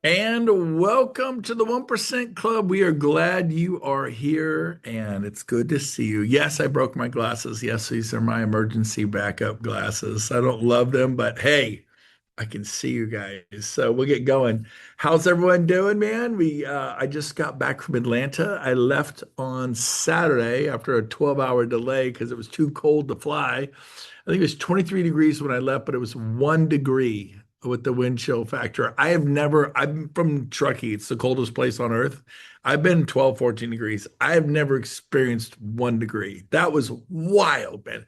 And welcome to the 1% Club. We are glad you are here and it's good to see you. Yes, I broke my glasses. Yes, these are my emergency backup glasses. I don't love them, but hey, I can see you guys. So we'll get going. How's everyone doing, man? I just got back from Atlanta. I left on Saturday after a 12-hour delay because it was too cold to fly. I think it was 23 degrees when I left, but it was 1 degree with the wind chill factor. I'm from Truckee. It's the coldest place on earth. I've been 12, 14 degrees. I have never experienced 1 degree. That was wild, man.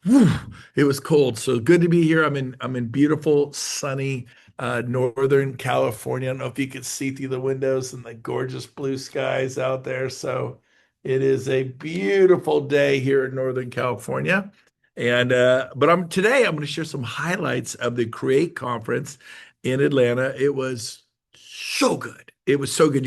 Whew, it was cold. So good to be here. I'm in beautiful, sunny Northern California. I don't know if you can see through the windows and the gorgeous blue skies out there. So it is a beautiful day here in Northern California. And but I'm going to share some highlights of the Create conference in Atlanta. It was so good. It was so good.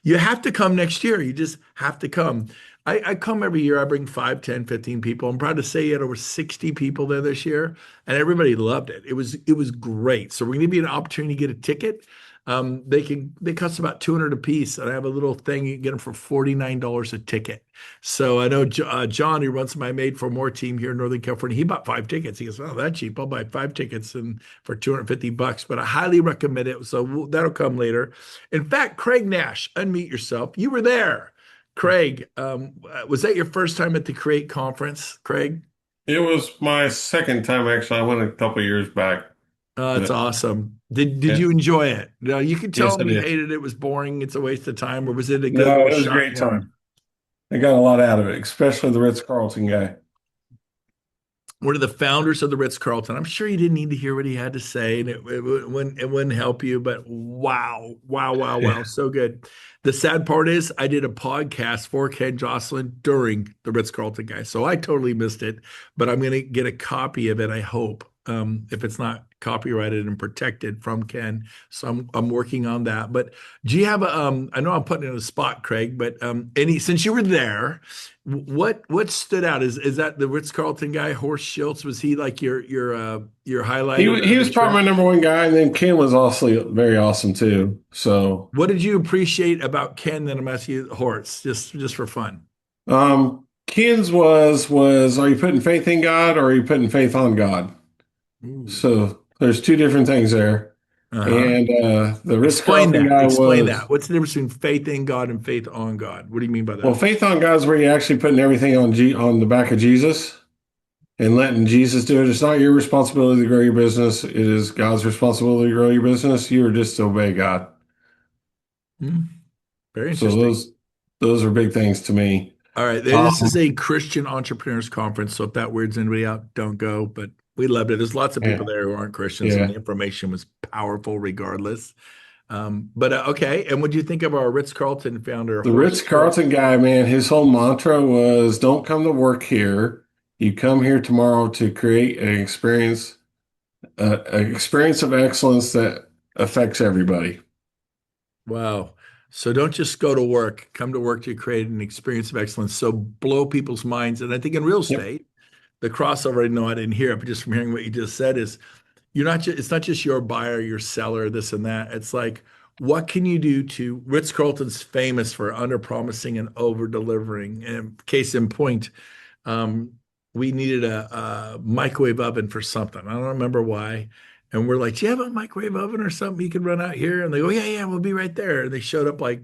You have to come next year. You just have to come. I come every year. I bring 5, 10, 15 people. I'm proud to say you had over 60 people there this year, and everybody loved it. It was great. So we're going to give you an opportunity to get a ticket. They cost about 200 a piece, and I have a little thing you can get them for $49 a ticket. So I know John, who runs my Made for More team here in Northern California, he bought 5 tickets. He goes, "Oh, that's cheap. I'll buy 5 tickets and for 250 bucks." But I highly recommend it. So that'll come later. In fact, Craig Nash, unmute yourself. You were there. Craig, was that your first time at the Create conference, Craig? It was my second time actually. I went a couple years back, It's but awesome. Did yeah, you enjoy it? No, you could tell yes, I him you did. hated it, was boring, it's a waste of time, or was it a good No, little it was a shot in great the arm? time. I got a lot out of it, especially the Ritz-Carlton guy. One of the founders of the Ritz-Carlton. I'm sure you didn't need to hear what he had to say, and it wouldn't help you, but wow, wow, wow, Yeah. wow, so good. The sad part is I did a podcast for Ken Jocelyn during the Ritz-Carlton guy, so I totally missed it, but I'm gonna get a copy of it, I hope, if it's not copyrighted and protected from Ken. So I'm working on that. But do you have I know I'm putting you on the spot, Craig, but any since you were there, what stood out? Is that the Ritz-Carlton guy, Horst Schultz? Was he like your highlight He of he the was probably my trip? number one guy, and then Ken was also very awesome too. So, What did you appreciate about Ken? Then I'm asking you, Horst, just for fun. Ken's was are you putting faith in God or are you putting faith on God? Ooh. So there's two different things there. Uh-huh. And the Explain Ritz-Carlton that. guy Explain was. that. What's the difference between faith in God and faith on God? What do you mean by Well, that? faith on God's where you're actually putting everything on the back of Jesus and letting Jesus do it. It's not your responsibility to grow your business. It is God's responsibility to grow your business. You are just to obey God. Hmm. Very So interesting. those are big things to me. All right, this is Um, a Christian entrepreneurs conference, so if that weirds anybody out, don't go. But we loved it. There's lots of people yeah, there who aren't Christians, and yeah. the information was powerful regardless. But okay, and what do you think of our Ritz-Carlton founder, The Horst Ritz-Carlton Schultz? guy, man, his whole mantra was don't come to work here. You come here tomorrow to create an experience of excellence that affects everybody. Wow. So don't just go to work, come to work to create an experience of excellence. So blow people's minds. And I think in real Yep. estate, the crossover, I know I didn't hear it, but just from hearing what you just said is you're not just it's not just your buyer, your seller, this and that. It's like, what can you do to Ritz-Carlton's famous for under promising and over delivering. And case in point, um, we needed a microwave oven for something. I don't remember why. And we're like, "Do you have a microwave oven or something you could run out here?" And they go, "Yeah, yeah, we'll be right there." And they showed up like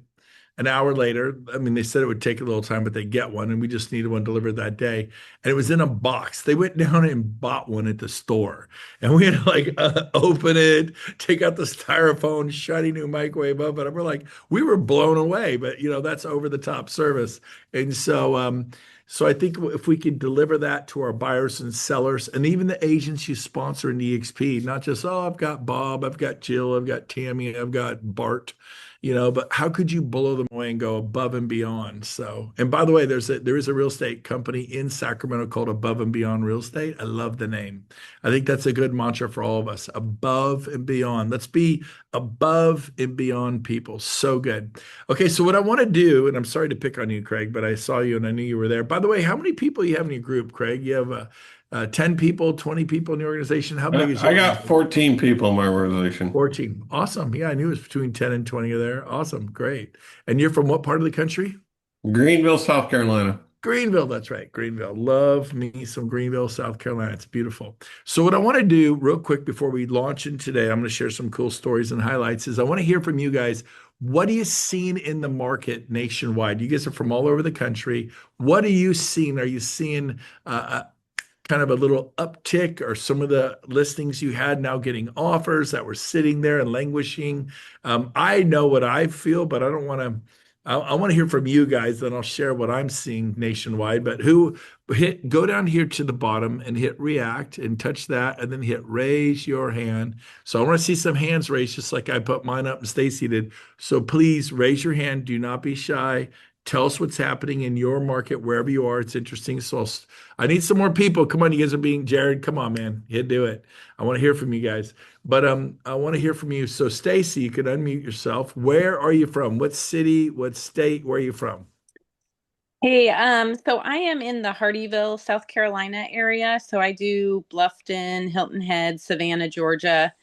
an hour later. I mean, they said it would take a little time, but they get one, and we just needed one delivered that day. And it was in a box. They went down and bought one at the store, and we had to like open it, take out the styrofoam, shiny new microwave oven. And we're like, we were blown away. But that's over the top service. And so I think if we could deliver that to our buyers and sellers, and even the agents you sponsor in EXP, not just, oh, I've got Bob, I've got Jill, I've got Tammy, I've got Bart, but how could you blow them away and go above and beyond? So, and by the way, there is a real estate company in Sacramento called Above and Beyond Real Estate. I love the name. I think that's a good mantra for all of us. Above and beyond. Let's be above and beyond people. So good. Okay, so what I want to do, and I'm sorry to pick on you, Craig, but I saw you and I knew you were there. By the way, how many people you have in your group, Craig? You have 10 people, 20 people in the organization? How big is I your got organization? 14 people in my organization. 14. Awesome. Yeah, I knew it was between 10 and 20 there. Awesome. Great. And you're from what part of the country? Greenville, South Carolina. Greenville, that's right. Greenville. Love me some Greenville, South Carolina. It's beautiful. So, what I want to do real quick before we launch in today, I'm going to share some cool stories and highlights. Is I want to hear from you guys. What are you seeing in the market nationwide? You guys are from all over the country. What are you seeing? Are you seeing kind of a little uptick, or some of the listings you had now getting offers that were sitting there and languishing? I know what I feel, but I don't want to. I want to hear from you guys, then I'll share what I'm seeing nationwide. But go down here to the bottom and hit react and touch that, and then hit raise your hand. So I want to see some hands raised, just like I put mine up and Stacy did. So please raise your hand. Do not be shy. Tell us what's happening in your market, wherever you are. It's interesting. So I need some more people. Come on, you guys are being Jared. Come on, man. You do it. I want to hear from you guys. But I want to hear from you. So Stacy, you could unmute yourself. Where are you from? What city? What state? Where are you from? Hey, so I am in the Hardyville, South Carolina area. So I do Bluffton, Hilton Head, Savannah, Georgia.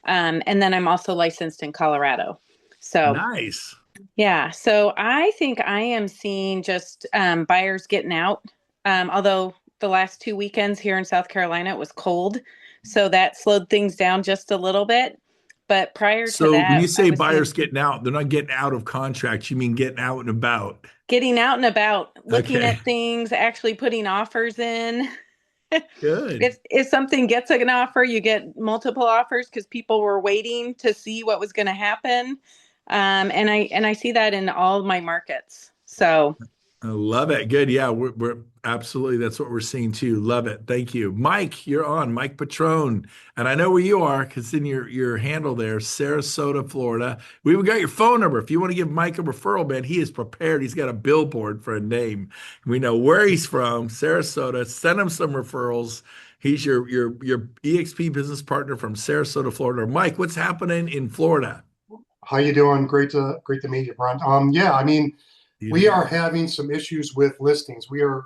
And then I'm also licensed in Colorado. So Nice. yeah, so I think I am seeing just buyers getting out. Although the last 2 weekends here in South Carolina, it was cold. So that slowed things down just a little bit. But prior to So when you that, I say was seeing buyers getting out, they're not getting out of contracts. You mean getting out and about. getting out and about, looking Okay. at things, actually putting offers in. Good. If something gets an offer, you get multiple offers because people were waiting to see what was going to happen. And I see that in all of my markets. So I love it. Good. Yeah, we're absolutely, that's what we're seeing too. Love it. Thank you. Mike, you're on. Mike Patrone. And I know where you are because in your handle there, Sarasota, Florida. We even got your phone number. If you want to give Mike a referral, man, he is prepared. He's got a billboard for a name. We know where he's from, Sarasota. Send him some referrals. He's your EXP business partner from Sarasota, Florida. Mike, what's happening in Florida? How you doing? Great to meet you, Brent. Yeah, I mean, we Beautiful. are having some issues with listings. We are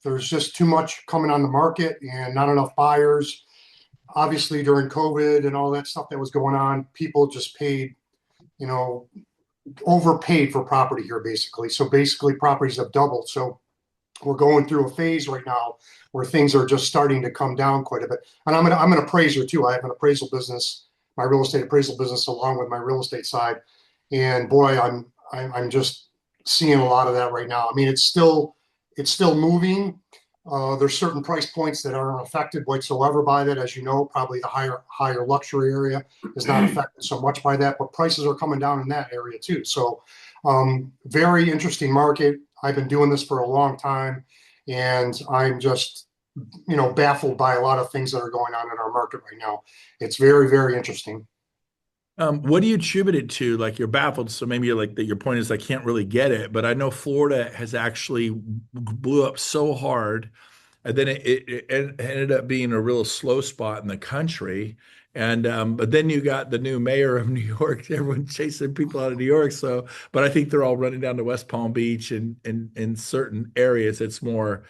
there's just too much coming on the market and not enough buyers. Obviously, during COVID and all that stuff that was going on, people just paid, you know, overpaid for property here basically. So basically properties have doubled. So we're going through a phase right now where things are just starting to come down quite a bit. And I'm an appraiser too. I have an appraisal business, my real estate appraisal business, along with my real estate side. And boy, I'm just seeing a lot of that right now. I mean, it's still moving. There's certain price points that aren't affected whatsoever by that, as you know. Probably the higher luxury area is not affected so much by that, but prices are coming down in that area too. So, very interesting market. I've been doing this for a long time, and I'm just baffled by a lot of things that are going on in our market right now. It's very, very interesting. What do you attribute it to? Like you're baffled, so maybe you're like that. Your point is I can't really get it, but I know Florida has actually blew up so hard, and then it ended up being a real slow spot in the country. And but then you got the new mayor of New York. Everyone chasing people out of New York. So, but I think they're all running down to West Palm Beach, and in certain areas it's more.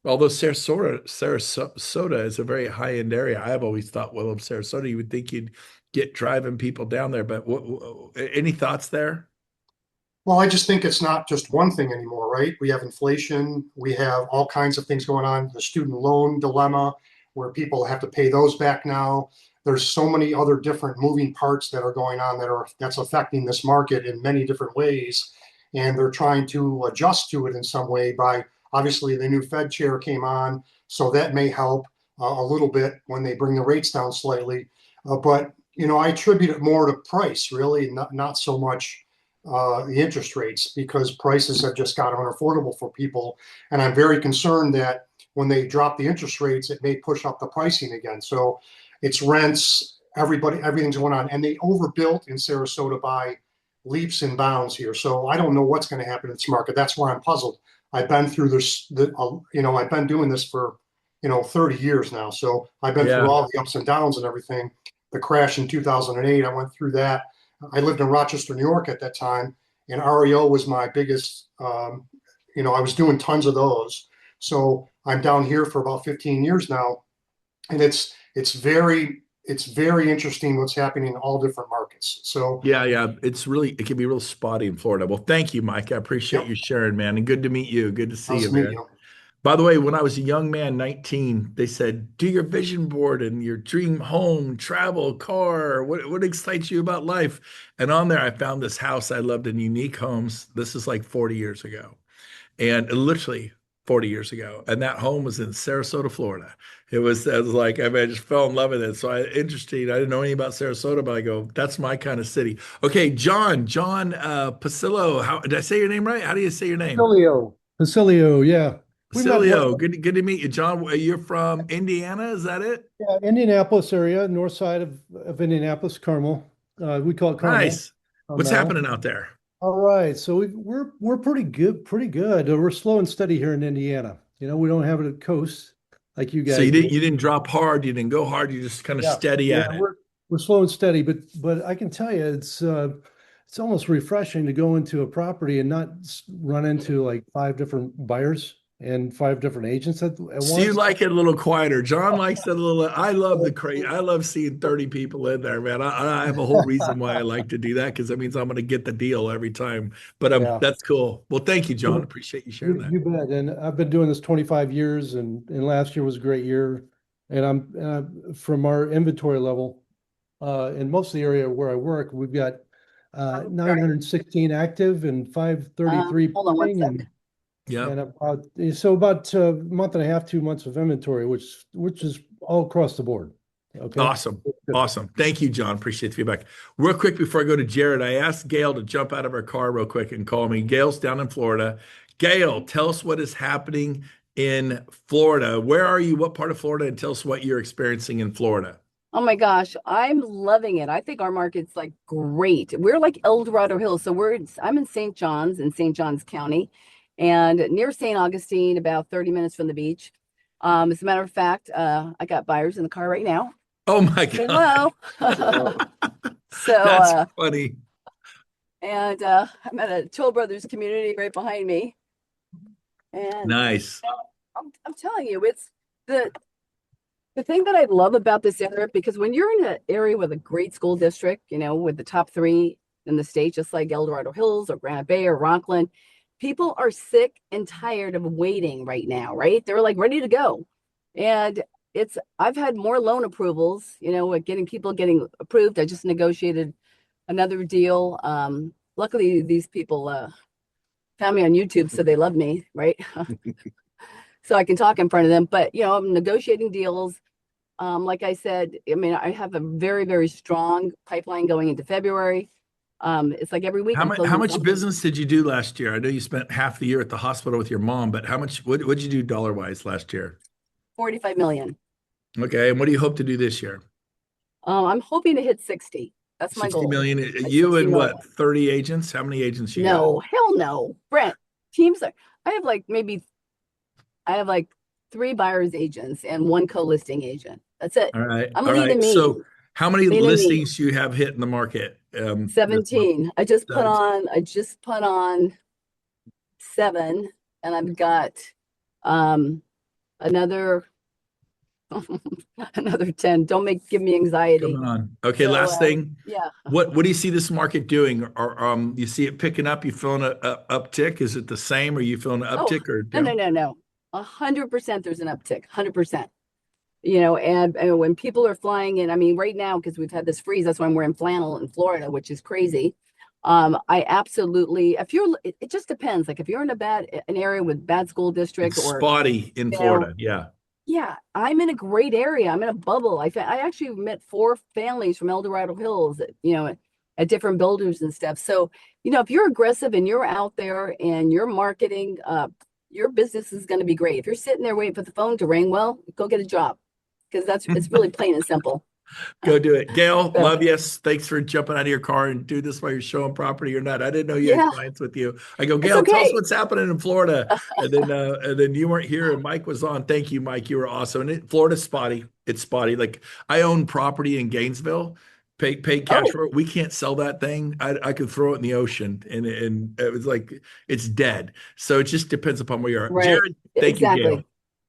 Although Sarasota is a very high-end area, I've always thought, well, of Sarasota, you would think you'd get driving people down there. But any thoughts there? Well, I just think it's not just one thing anymore, right? We have inflation, we have all kinds of things going on, the student loan dilemma, where people have to pay those back now. There's so many other different moving parts that are going on that's affecting this market in many different ways. And they're trying to adjust to it in some way by obviously the new Fed chair came on, so that may help a little bit when they bring the rates down slightly. But I attribute it more to price, really, not so much the interest rates, because prices have just got unaffordable for people. And I'm very concerned that when they drop the interest rates, it may push up the pricing again. So it's rents, everything's going on. And they overbuilt in Sarasota by leaps and bounds here. So I don't know what's going to happen in this market. That's why I'm puzzled. I've been through this, I've been doing this for, 30 years now. So I've been through Yeah. all the ups and downs and everything. The crash in 2008, I went through that. I lived in Rochester, New York at that time, and REO was my biggest. I was doing tons of those, so I'm down here for about 15 years now, and it's very interesting what's happening in all different markets. So, Yeah. It can be real spotty in Florida. Well, thank you, Mike. I appreciate yep, you sharing, man. And good to meet you. Good to see nice you, to meet man. you. By the way, when I was a young man, 19, they said, do your vision board and your dream home, travel, car. What excites you about life? And on there, I found this house I loved in Unique Homes. This is like 40 years ago. And literally 40 years ago. And that home was in Sarasota, Florida. I was like, I just fell in love with it. So interesting. I didn't know anything about Sarasota, but I go, that's my kind of city. Okay, John Pasillo. How did I say your name right? How do you say your name? Facilio, yeah. We met once. Cilio, good to meet you, John. You're from Indiana, is that it? Yeah, Indianapolis area, north side of Indianapolis, Carmel. We call it Carmel Nice. What's now. happening out there? All right, so we're pretty good, pretty good. We're slow and steady here in Indiana. We don't have it at coast like you So guys do. you didn't drop hard, you didn't go hard, you just kind of Yeah, steady yeah, at it. we're slow and steady, but I can tell you it's almost refreshing to go into a property and not run into like five different buyers and five different agents at So you once. like it a little quieter. John likes it a little. I love the crazy. I love seeing 30 people in there, man. I have a whole reason why I like to do that because that means I'm going to get the deal every time. But Yeah. that's cool. Well, thank you, John. Appreciate you sharing that. You bet. And I've been doing this 25 years, and last year was a great year. And from our inventory level, in most of the area where I work, we've got Sorry. 916 active and 533 Hold on one pending, second. Yeah. and about a month and a half, 2 months of inventory, which is all across the board. Okay. Awesome. Good. Awesome. Thank you, John. Appreciate the feedback. Real quick before I go to Jared, I asked Gail to jump out of her car real quick and call me. Gail's down in Florida. Gail, tell us what is happening in Florida. Where are you? What part of Florida? And tell us what you're experiencing in Florida. Oh my gosh, I'm loving it. I think our market's like great. We're like El Dorado Hills. So I'm in St. John's in St. John's County and near St. Augustine, about 30 minutes from the beach. As a matter of fact, I got buyers in the car right now. Oh my Say God. hello. So, That's funny. and I'm at a Toll Brothers community right behind me. And Nice. I'm telling you, it's the thing that I love about this area, because when you're in an area with a great school district, with the top three in the state, just like El Dorado Hills or Granite Bay or Rockland, people are sick and tired of waiting right now, right? They're like ready to go. And I've had more loan approvals, with people getting approved. I just negotiated another deal. Luckily, these people found me on YouTube, so they love me, right? So I can talk in front of them. But, I'm negotiating deals. Like I said, I have a very, very strong pipeline going into February. It's like every week I'm closing How much something. business did you do last year? I know you spent half the year at the hospital with your mom, but what'd you do dollar-wise last year? 45 million. Okay. And what do you hope to do this year? I'm hoping to hit 60. That's my 60 goal. million. Like You 60 and million. what, 30 agents? How many agents you got? No, hell no. Brent, I have like 3 buyers agents and 1 co-listing agent. That's it. All right. I'm All lean and right. So mean. how many Lean and mean. listings do you have hit in the market? This month? 17. I just put 17. on 7, and I've got another another 10. Don't give me anxiety. Coming on. Okay, So, last thing. yeah. What do you see this market doing? Or you see it picking up? You feeling a uptick? Is it the same? Or you feeling an Oh, uptick or down? no. 100% there's an uptick. 100%. And when people are flying in, right now, because we've had this freeze, that's why I'm wearing flannel in Florida, which is crazy. I absolutely, it just depends. Like if you're in an area with bad school district It's or, spotty in Florida. Yeah. yeah, I'm in a great area. I'm in a bubble. I actually met 4 families from El Dorado Hills, at different builders and stuff. So, if you're aggressive and you're out there and you're marketing, your business is going to be great. If you're sitting there waiting for the phone to ring, well, go get a job, because it's really plain and simple. Go do it. Gail, So, love you. Thanks for jumping out of your car and do this while you're showing property or not. I didn't know you had yeah, clients with you. I go, it's Gail, tell us okay. what's happening in Florida. And then you weren't here and Mike was on. Thank you, Mike. You were awesome. And Florida's spotty. It's spotty. Like I own property in Gainesville, paid cash Oh, for it. We can't sell that thing. I could throw it in the ocean and it was like, it's dead. So it just depends upon where you are. right. Jared, thank you, Gail. Exactly.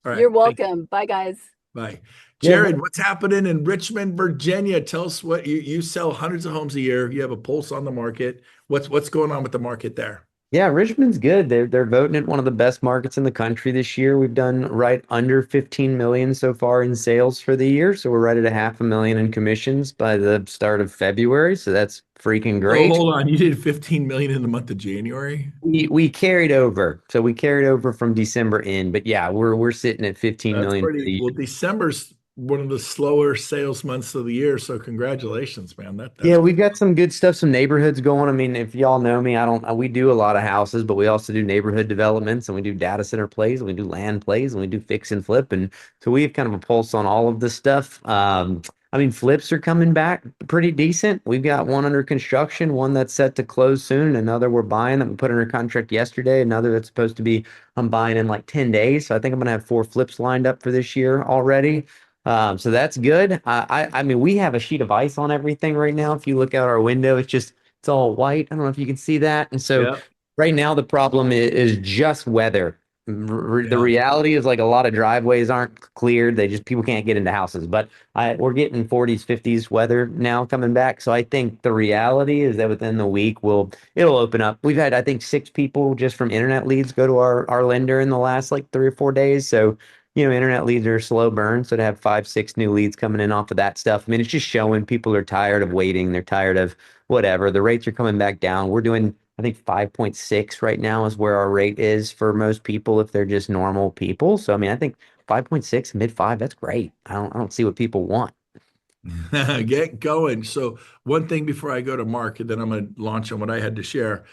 All right. You're Thank you. welcome. Bye, guys. Bye. Yeah, Jared, what's happening in Richmond, Virginia? Tell us what you sell hundreds of homes a year. You have a pulse on the market. What's going on with the market there? Yeah, Richmond's good. They're voting it one of the best markets in the country this year. We've done right under 15 million so far in sales for the year. So we're right at a half a million in commissions by the start of February. So that's freaking Oh, great. hold on. You did 15 million in the month of January? We carried over. So we carried over from December in, but yeah, we're sitting at 15 That's million for pretty the well. year. December's one of the slower sales months of the year, so congratulations, man. Yeah, That's we've got some good stuff, some neighborhoods going. I mean, if y'all know me, I don't, we do a lot of houses, but we also do neighborhood developments and we do data center plays and we do land plays and we do fix and flip. And so we have kind of a pulse on all of this stuff. I mean, flips are coming back pretty decent. We've got one under construction, one that's set to close soon, and another we're buying that we put under contract yesterday, another that's supposed to be, I'm buying in like 10 days. So I think I'm gonna have 4 flips lined up for this year already. So that's good. I mean, we have a sheet of ice on everything right now. If you look out our window, it's all white. I don't know if you can see that. And so yeah, right now the problem is just weather. The yeah. reality is like a lot of driveways aren't cleared. They just people can't get into houses. But we're getting 40s, 50s weather now coming back. So I think the reality is that within the week it'll open up. We've had I think 6 people just from internet leads go to our lender in the last like 3 or 4 days. So internet leads are a slow burn. So to have 5, 6 new leads coming in off of that stuff, I mean, it's just showing people are tired of waiting. They're tired of whatever. The rates are coming back down. We're doing, I think 5.6 right now is where our rate is for most people if they're just normal people. So I mean, I think 5.6, mid five, that's great. I don't see what people want. Get going. So one thing before I go to Mark, and then I'm going to launch on what I had to share.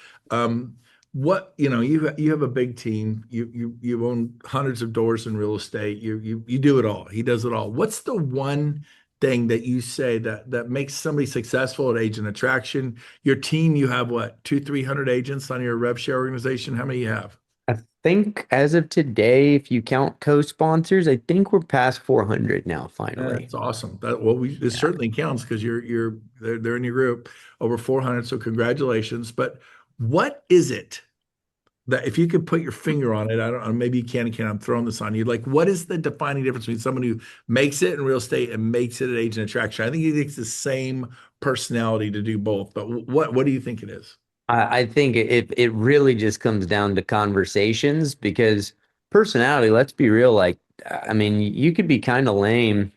What you have a big team. You own hundreds of doors in real estate. You do it all. He does it all. What's the one thing that you say that makes somebody successful at agent attraction? Your team, you have what, 300 agents on your rev share organization? How many you have? I think as of today, if you count co-sponsors, I think we're past 400 now, finally. That's awesome. It certainly counts because they're in your group over 400. So congratulations. But what is it that if you could put your finger on it, I don't know, maybe you can, I'm throwing this on you. Like, what is the defining difference between someone who makes it in real estate and makes it at agent attraction? I think it takes the same personality to do both. But what do you think it is? I think it really just comes down to conversations because personality, let's be real, like I mean, you could be kind of lame,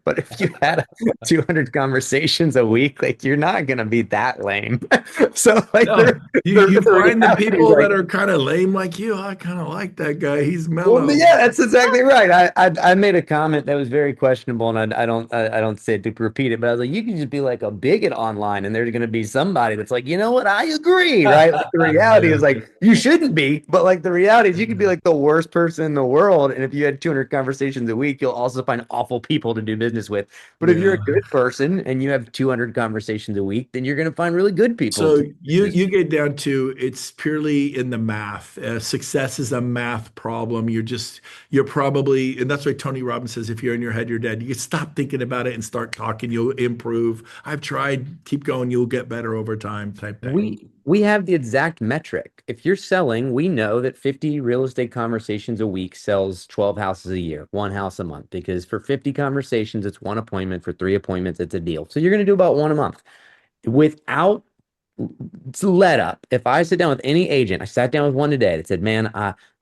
but if you had 200 conversations a week, like you're not gonna be that lame. So like No, you the find the reality is people like that are kind of lame like you. I kind of like that guy. He's well, mellow. yeah, that's exactly right. I made a comment that was very questionable, and I don't say it to repeat it, but I was like, you can just be like a bigot online, and there's going to be somebody that's like, you know what, I agree, right? Like the reality is Yeah. like you shouldn't be, but like the reality is you could be like the worst person in the world, and if you had 200 conversations a week, you'll also find awful people to do business with. But if you're a Yeah. good person and you have 200 conversations a week, then you're going to find really good people So to do you business you get down to it's purely in the math. Success is a math problem. You're probably, and that's why Tony Robbins says, if you're in your head, you're dead. You can stop thinking about it and start talking. You'll improve. I've tried. Keep going. You'll get better over time. Type thing. We have the exact metric. If you're selling, we know that 50 real estate conversations a week sells 12 houses a year, 1 house a month. Because for 50 conversations, it's 1 appointment. For 3 appointments, it's a deal. So you're going to do about one a month without let up. If I sit down with any agent, I sat down with one today that said, "Man,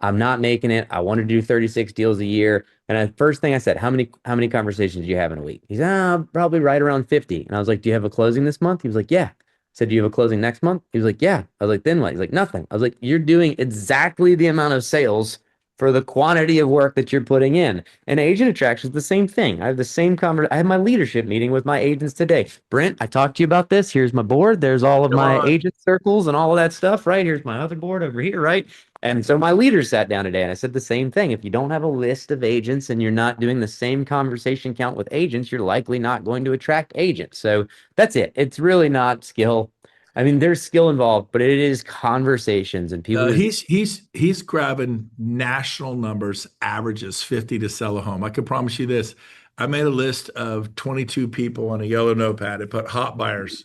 I'm not making it. I want to do 36 deals a year." And the first thing I said, "How many conversations do you have in a week?" He's probably right around 50. And I was like, "Do you have a closing this month?" He was like, "Yeah." I said, "Do you have a closing next month?" He was like, "Yeah." I was like, "Then what?" He's like, "Nothing." I was like, "You're doing exactly the amount of sales for the quantity of work that you're putting in." And agent attraction is the same thing. I have the same conversation. I have my leadership meeting with my agents today. Brent, I talked to you about this. Here's my board. There's all of Come my on. agent circles and all of that stuff, right? Here's my other board over here, right? And so my leader sat down today and I said the same thing. If you don't have a list of agents and you're not doing the same conversation count with agents, you're likely not going to attract agents. So that's it. It's really not skill. I mean, there's skill involved, but it is conversations and people just He's grabbing national numbers, averages 50 to sell a home. I can promise you this. I made a list of 22 people on a yellow notepad and put hot buyers.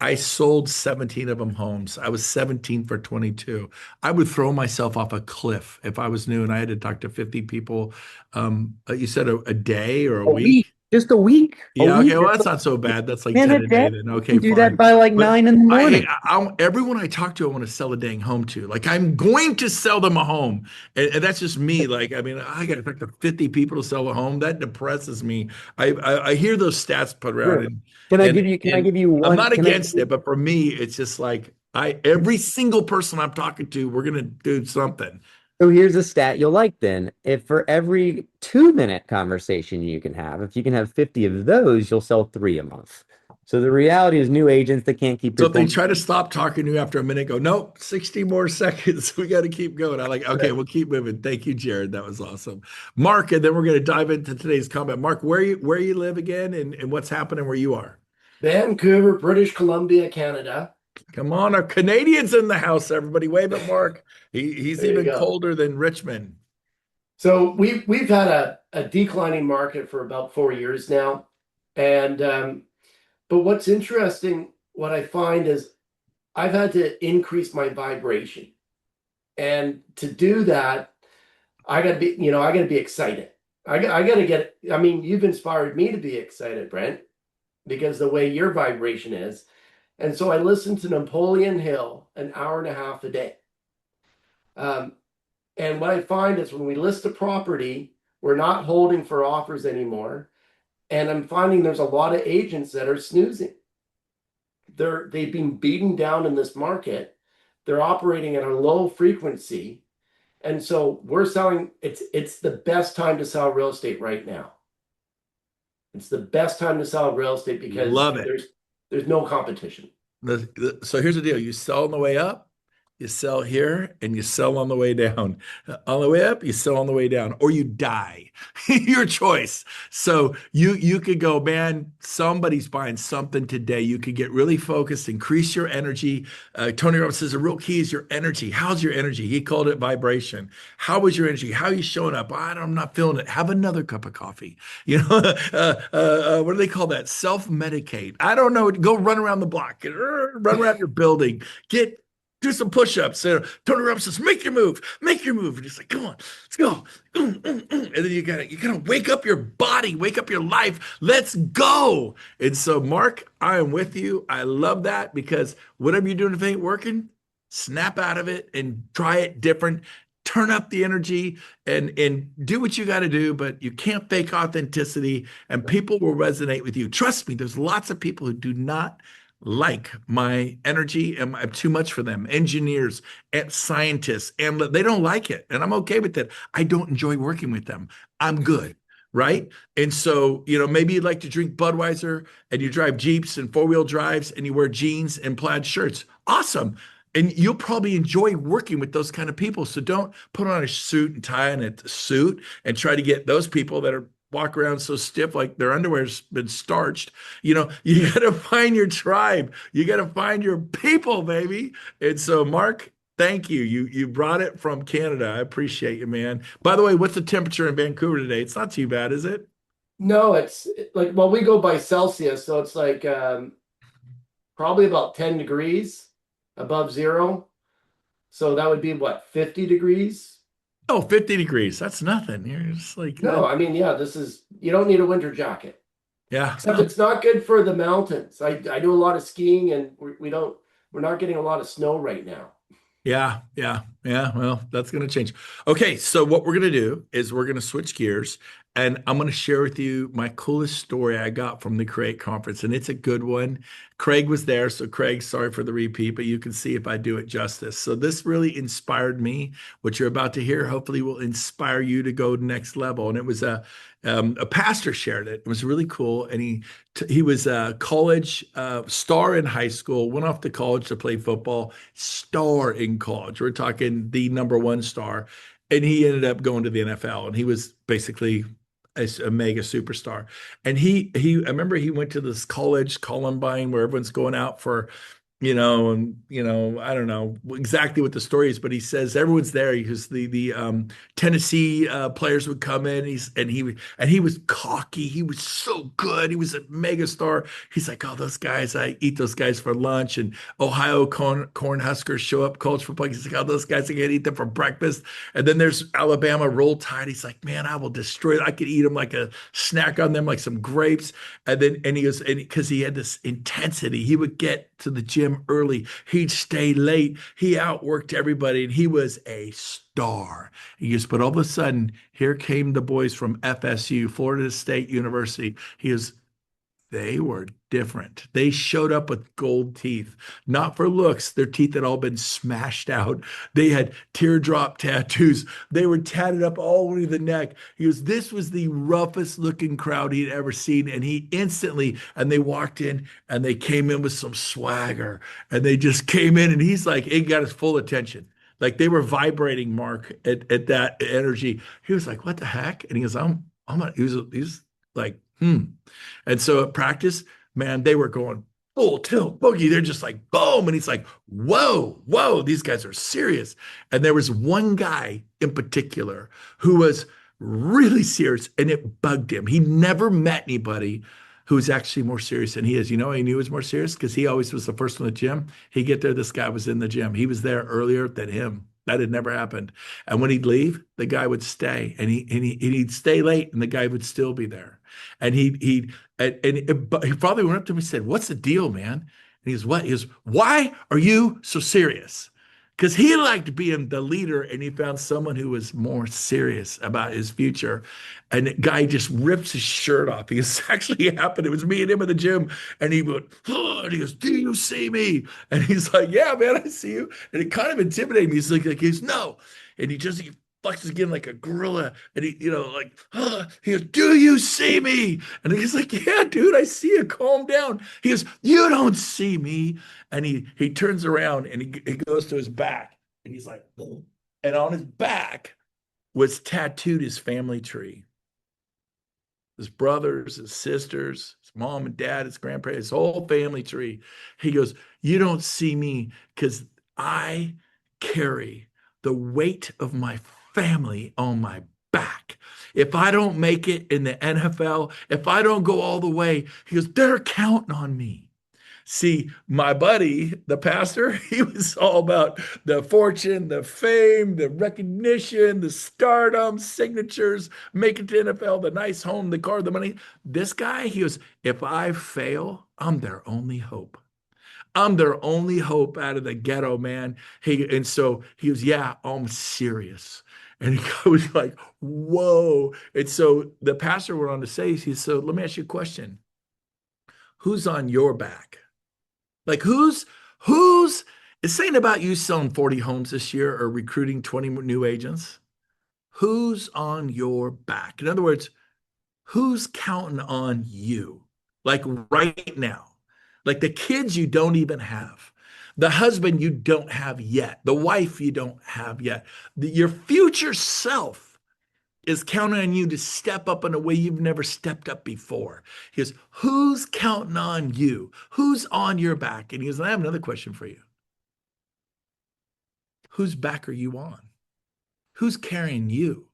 I sold 17 of them homes. I was 17 for 22. I would throw myself off a cliff if I was new and I had to talk to 50 people. You said a day or a A week, week? just a week, a Yeah, okay, week. well, that's not so bad. That's like In 10 a a day day, then. you Okay, can do that fine. by like But 9 in the morning. everyone I talk to, I want to sell a dang home to. Like, I'm going to sell them a home. And that's just me. Like, I mean, I got to talk to 50 people to sell a home. That depresses me. I hear those stats put around Sure. Can I give you, can I and give you I'm one? not Can I give against it, you, but for me, it's just like every single person I'm talking to, we're gonna do something. so here's a stat you'll like then. If for every 2-minute conversation you can have, if you can have 50 of those, you'll sell three a month. So the reality is new agents that can't keep So if they people. try to stop talking to you after a minute, go, nope, 60 more seconds. We got to keep going. I like, okay, we'll keep moving. Thank you, Jared. That was awesome. Mark, and then we're going to dive into today's comment. Mark, where you live again and what's happening where you are? Vancouver, British Columbia, Canada. Come on, our Canadians in the house, everybody. Wave at Mark. He's There you even go. colder than Richmond. So we've had a declining market for about 4 years now, and but what's interesting, what I find is I've had to increase my vibration, and to do that, I got to be excited. I got to get. I mean, you've inspired me to be excited, Brent, because the way your vibration is, and so I listen to Napoleon Hill an hour and a half a day. Um, And what I find is when we list a property, we're not holding for offers anymore. And I'm finding there's a lot of agents that are snoozing. They've been beaten down in this market. They're operating at a low frequency. And so we're selling, it's the best time to sell real estate right now. It's the best time to sell real estate because Love it. there's no competition. So here's the deal. You sell on the way up, you sell here, and you sell on the way down. On the way up, you sell on the way down, or you die. Your choice. So you could go, man, somebody's buying something today. You could get really focused, increase your energy. Tony Robbins says the real key is your energy. How's your energy? He called it vibration. How was your energy? How are you showing up? I'm not feeling it. Have another cup of coffee. You know, what do they call that? Self-medicate. I don't know. Go run around the block, run around your building, do some push-ups. Tony Robbins says, make your move, make your move. And he's like, come on, let's go. And then you gotta wake up your body, wake up your life. Let's go. And so, Mark, I am with you. I love that because whatever you're doing, if it ain't working, snap out of it and try it different. Turn up the energy and do what you got to do, but you can't fake authenticity, and people will resonate with you. Trust me, there's lots of people who do not like my energy and I'm too much for them. Engineers and scientists, and they don't like it. And I'm okay with that. I don't enjoy working with them. I'm good. Right. And so, maybe you'd like to drink Budweiser and you drive Jeeps and four-wheel drives and you wear jeans and plaid shirts. Awesome. And you'll probably enjoy working with those kind of people. So don't put on a suit and tie and a suit and try to get those people that are walk around so stiff like their underwear's been starched. You got to find your tribe. You got to find your people, baby. And so, Mark, thank you. You brought it from Canada. I appreciate you, man. By the way, what's the temperature in Vancouver today? It's not too bad, is it? No, it's like, well, we go by Celsius, so it's like probably about 10 degrees above zero. So that would be what, 50 degrees? Oh, 50 degrees. That's nothing. You're just like, No, I mean, yeah, you don't need a winter jacket. yeah. Except it's not good for the mountains. I do a lot of skiing and we're not getting a lot of snow right now. Yeah, yeah, yeah. Well, that's going to change. Okay, so what we're going to do is we're going to switch gears and I'm going to share with you my coolest story I got from the Create conference. And it's a good one. Craig was there. So, Craig, sorry for the repeat, but you can see if I do it justice. So, this really inspired me. What you're about to hear hopefully will inspire you to go next level. And it was a pastor shared it. It was really cool. And he was a college star in high school, went off to college to play football, star in college. We're talking the number one star. And he ended up going to the NFL and he was basically a mega superstar. And I remember he went to this college, Columbine, where everyone's going out for I don't know exactly what the story is, but he says everyone's there because the Tennessee players would come in. He was cocky. He was so good. He was a mega star. He's like, oh, those guys, I eat those guys for lunch. And Ohio Cornhuskers show up, college football. He's like, oh, those guys, I can eat them for breakfast. And then there's Alabama Roll Tide. He's like, man, I will destroy it. I could eat them like a snack on them, like some grapes. And he goes, and because he had this intensity, he would get to the gym early. He'd stay late. He outworked everybody, and he was a star. He goes, but all of a sudden, here came the boys from FSU, Florida State University. He goes, they were different. They showed up with gold teeth, not for looks. Their teeth had all been smashed out. They had teardrop tattoos. They were tatted up all over the neck. He goes, this was the roughest looking crowd he'd ever seen. And he instantly, and they walked in and they came in with some swagger and they just came in and he's like, it got his full attention. Like they were vibrating, Mark, at that energy. He was like, what the heck? And he goes, he was like, And so at practice, man, they were going full tilt boogie. They're just like boom. And he's like, whoa, whoa, these guys are serious. And there was one guy in particular who was really serious and it bugged him. He never met anybody who was actually more serious than he is. You know, he knew he was more serious because he always was the first in the gym. He'd get there, this guy was in the gym. He was there earlier than him. That had never happened. And when he'd leave, the guy would stay, and he'd stay late, and the guy would still be there. And he probably went up to him and said, "What's the deal, man?" And he goes, "What?" He goes, "Why are you so serious?" Because he liked being the leader, and he found someone who was more serious about his future. And the guy just rips his shirt off. It's actually happened. It was me and him in the gym, and he went, oh, and he goes, "Do you see me?" And he's like, "Yeah, man, I see you." And it kind of intimidated me. He goes, "No," and he flexes again like a gorilla, and he goes, "Do you see me?" And he's like, "Yeah, dude, I see you. Calm down." He goes, "You don't see me." And he turns around and he goes to his back, and he's like, boom. And on his back was tattooed his family tree. His brothers, his sisters, his mom and dad, his grandparents, his whole family tree. He goes, "You don't see me because I carry the weight of my family on my back. If I don't make it in the NFL, if I don't go all the way," he goes, "they're counting on me." See, my buddy, the pastor, he was all about the fortune, the fame, the recognition, the stardom, signatures, make it to NFL, the nice home, the car, the money. This guy, he goes, "If I fail, I'm their only hope. I'm their only hope out of the ghetto, man." And so he goes, "Yeah, I'm serious." And he was like, whoa. And so the pastor went on to say, he said, "So let me ask you a question. Who's on your back? Like who's is saying about you selling 40 homes this year or recruiting 20 new agents? Who's on your back? In other words, who's counting on you? Like right now. Like the kids you don't even have. The husband you don't have yet. The wife you don't have yet. Your future self is counting on you to step up in a way you've never stepped up before. He goes, "Who's counting on you? Who's on your back?" And he goes, "I have another question for you. Whose back are you on? Who's carrying you?"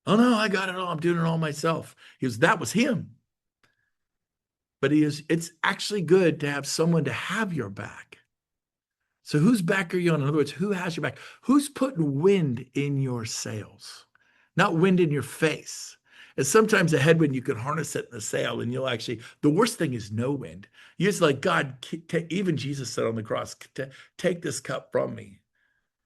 "Oh no, I got it all. I'm doing it all myself." He goes, "That was him." But it's actually good to have someone to have your back. So whose back are you on? In other words, who has your back? Who's putting wind in your sails? Not wind in your face. And sometimes a headwind, you can harness it in the sail and you'll actually, the worst thing is no wind. You're just like, "God, even Jesus said on the cross, take this cup from me,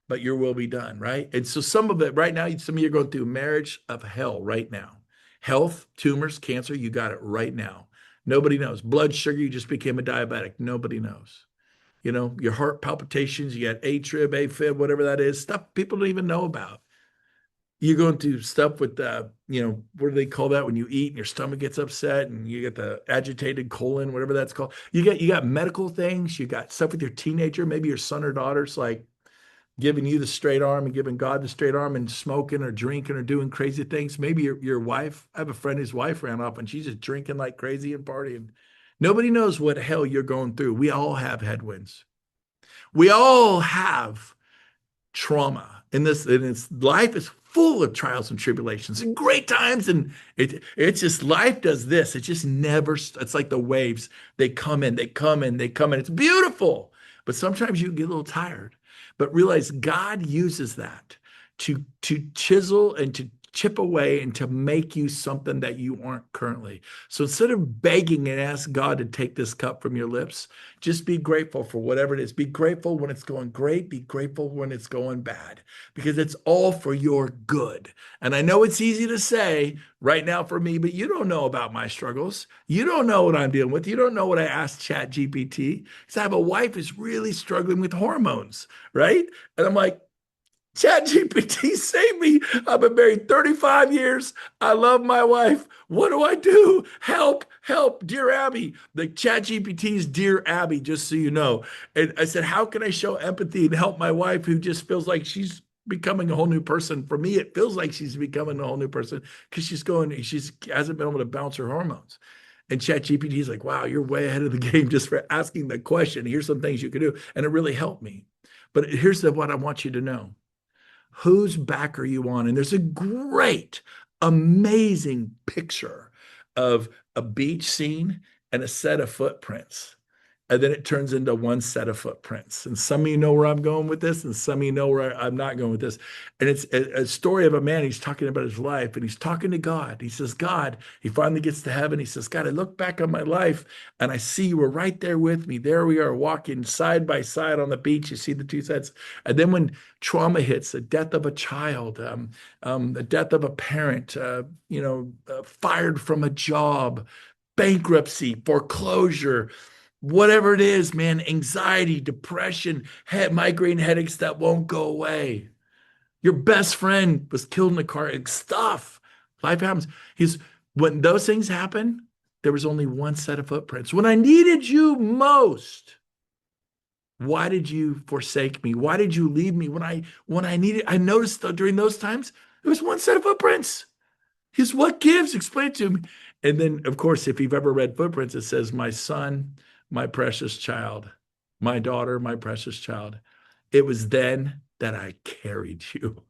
but your will be done," right? And so some of it right now, some of you are going through a marriage of hell right now. Health, tumors, cancer, you got it right now. Nobody knows. Blood sugar, you just became a diabetic. Nobody knows. Your heart palpitations, you got AFib, AFib, whatever that is, stuff people don't even know about. You're going through stuff with what do they call that when you eat and your stomach gets upset and you get the agitated colon, whatever that's called. You got medical things, you got stuff with your teenager, maybe your son or daughter's like giving you the straight arm and giving God the straight arm and smoking or drinking or doing crazy things. Maybe your wife, I have a friend whose wife ran off and she's just drinking like crazy and partying. Nobody knows what hell you're going through. We all have headwinds. We all have trauma in this, and it's life is full of trials and tribulations and great times, and it's just life does this. It just never, it's like the waves. They come in, they come in, they come in. It's beautiful, but sometimes you get a little tired. But realize God uses that to chisel and to chip away and to make you something that you aren't currently. So instead of begging and ask God to take this cup from your lips, just be grateful for whatever it is. Be grateful when it's going great. Be grateful when it's going bad, because it's all for your good. And I know it's easy to say right now for me, but you don't know about my struggles. You don't know what I'm dealing with. You don't know what I asked Chat GPT. Because I have a wife who's really struggling with hormones, right? And I'm like, Chat GPT, save me. I've been married 35 years. I love my wife. What do I do? Help, help, dear Abby. The Chat GPT's dear Abby, just so you know. And I said, how can I show empathy and help my wife who just feels like she's becoming a whole new person? For me, it feels like she's becoming a whole new person because she hasn't been able to bounce her hormones. And Chat GPT is like, wow, you're way ahead of the game just for asking the question. Here's some things you can do. And it really helped me. But here's what I want you to know. Whose back are you on? And there's a great, amazing picture of a beach scene and a set of footprints. And then it turns into one set of footprints. And some of you know where I'm going with this, and some of you know where I'm not going with this. And it's a story of a man. He's talking about his life, and he's talking to God. He says, God, he finally gets to heaven. He says, God, I look back on my life, and I see you were right there with me. There we are walking side by side on the beach. You see the two sides. And then when trauma hits, the death of a child, the death of a parent, fired from a job, bankruptcy, foreclosure, whatever it is, man, anxiety, depression, migraine headaches that won't go away. Your best friend was killed in a car, stuff. Life happens. When those things happen, there was only one set of footprints. When I needed you most, why did you forsake me? Why did you leave me? When I needed, I noticed during those times, there was one set of footprints. He's what gives, explain to me. And then, of course, if you've ever read Footprints, it says, my son, my precious child, my daughter, my precious child. It was then that I carried you.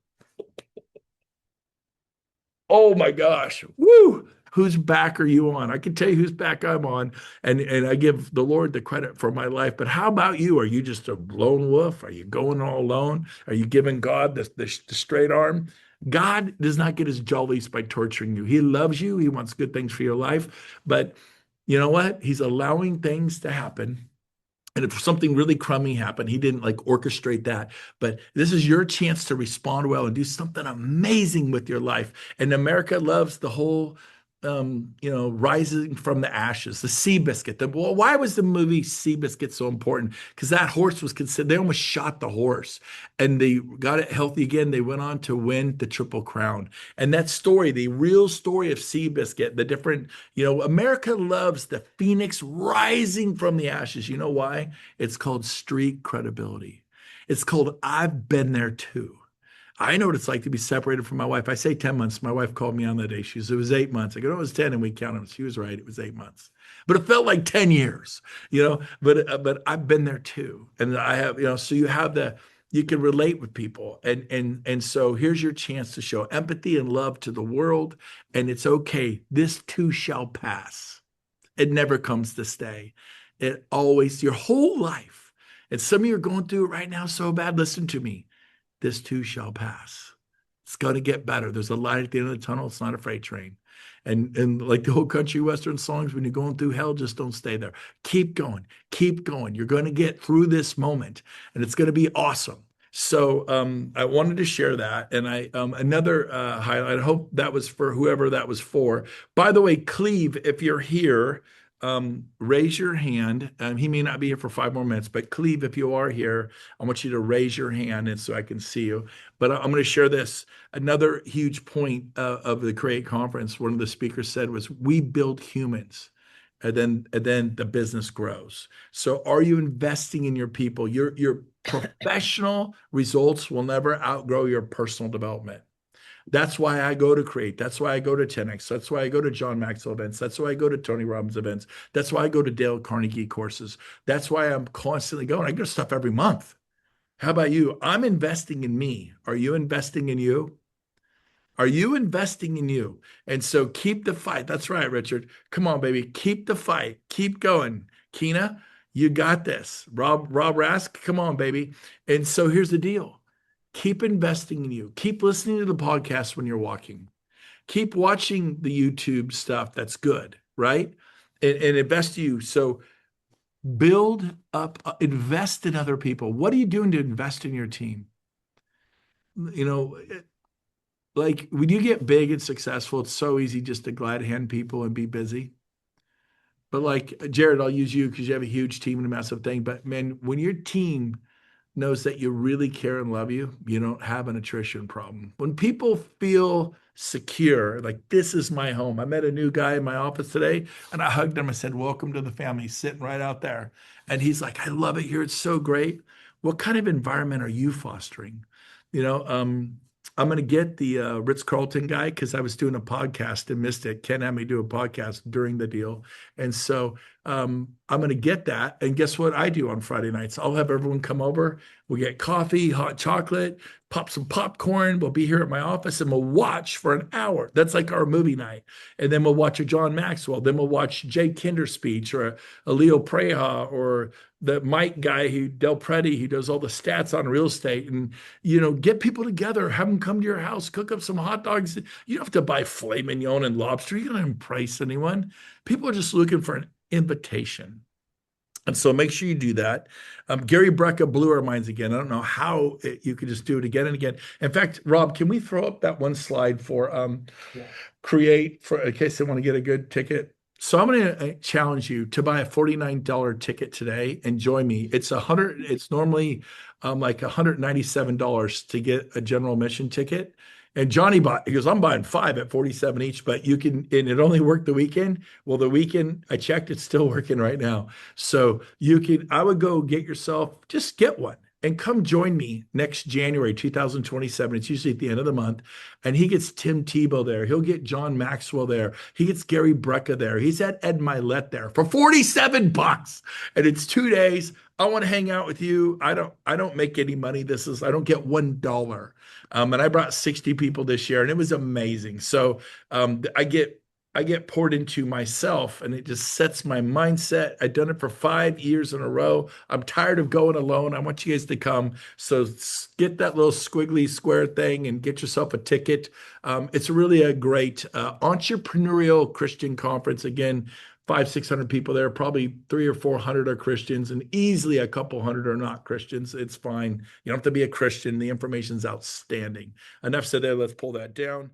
Oh my gosh. Woo. Whose back are you on? I can tell you whose back I'm on. And I give the Lord the credit for my life. But how about you? Are you just a lone wolf? Are you going all alone? Are you giving God the straight arm? God does not get his jollies by torturing you. He loves you. He wants good things for your life. But you know what? He's allowing things to happen. And if something really crummy happened, he didn't like orchestrate that. But this is your chance to respond well and do something amazing with your life. And America loves the whole, rising from the ashes, the Seabiscuit. Why was the movie Seabiscuit so important? Because that horse was considered, they almost shot the horse and they got it healthy again. They went on to win the Triple Crown. And that story, the real story of Seabiscuit, the different, America loves the phoenix rising from the ashes. You know why? It's called street credibility. It's called I've been there too. I know what it's like to be separated from my wife. I say 10 months. My wife called me on that day. She said, it was 8 months. I go, no, it was 10. And we counted. She was right. It was 8 months. But it felt like 10 years, but I've been there too. And I have, so you can relate with people. And so here's your chance to show empathy and love to the world. And it's okay. This too shall pass. It never comes to stay. It always, your whole life. And some of you are going through it right now so bad. Listen to me. This too shall pass. It's going to get better. There's a light at the end of the tunnel. It's not a freight train. And like the whole country western songs, when you're going through hell, just don't stay there. Keep going. Keep going. You're going to get through this moment, and it's going to be awesome. So I wanted to share that. And another highlight, I hope that was for whoever that was for. By the way, Cleve, if you're here, raise your hand. He may not be here for 5 more minutes, but Cleve, if you are here, I want you to raise your hand and so I can see you. But I'm going to share this. Another huge point of the Create Conference, one of the speakers said was, we build humans. And then the business grows. So are you investing in your people? Your professional results will never outgrow your personal development. That's why I go to Create. That's why I go to 10X. That's why I go to John Maxwell events. That's why I go to Tony Robbins events. That's why I go to Dale Carnegie courses. That's why I'm constantly going. I go to stuff every month. How about you? I'm investing in me. Are you investing in you? Are you investing in you? And so keep the fight. That's right, Richard. Come on, baby. Keep the fight. Keep going. Keena, you got this. Rob Rask, come on, baby. And so here's the deal. Keep investing in you. Keep listening to the podcast when you're walking. Keep watching the YouTube stuff that's good, right? And invest in you. So build up, invest in other people. What are you doing to invest in your team? You know, like when you get big and successful, it's so easy just to glad hand people and be busy. But like Jared, I'll use you because you have a huge team and a massive thing. But man, when your team knows that you really care and love you, you don't have an attrition problem. When people feel secure, like this is my home. I met a new guy in my office today and I hugged him. I said, welcome to the family. He's sitting right out there. And he's like, I love it here. It's so great. What kind of environment are you fostering? You know, I'm going to get the Ritz-Carlton guy because I was doing a podcast and missed it. Ken had me do a podcast during the deal. And so I'm going to get that. And guess what I do on Friday nights? I'll have everyone come over. We'll get coffee, hot chocolate, pop some popcorn. We'll be here at my office and we'll watch for an hour. That's like our movie night. And then we'll watch a John Maxwell. Then we'll watch Jay Kinder speech or a Leo Preja or the Mike guy Del Preti, who does all the stats on real estate. And, you know, get people together, have them come to your house, cook up some hot dogs. You don't have to buy filet mignon and lobster. You don't impress anyone. People are just looking for an invitation. And so make sure you do that. Gary Brecka blew our minds again. I don't know how you could just do it again and again. In fact, Rob, can we throw up that one slide for Create for in case they want to get a good ticket? So I'm going to challenge you to buy a $49 ticket today and join me. It's normally like $197 to get a general admission ticket. And Johnny he goes, I'm buying 5 at 47 each, but you can, and it only worked the weekend. Well, the weekend I checked, it's still working right now. So I would go get yourself, just get one and come join me next January, 2027. It's usually at the end of the month. And he gets Tim Tebow there. He'll get John Maxwell there. He gets Gary Brecka there. He's at Ed Milet there for $47. And it's 2 days. I want to hang out with you. I don't make any money. I don't get $1. And I brought 60 people this year and it was amazing. So I get poured into myself and it just sets my mindset. I've done it for 5 years in a row. I'm tired of going alone. I want you guys to come. So get that little squiggly square thing and get yourself a ticket. It's really a great entrepreneurial Christian conference. Again, 500-600 people there, probably 300 or 400 are Christians and easily a couple hundred are not Christians. It's fine. You don't have to be a Christian. The information's outstanding. Enough said there. Let's pull that down.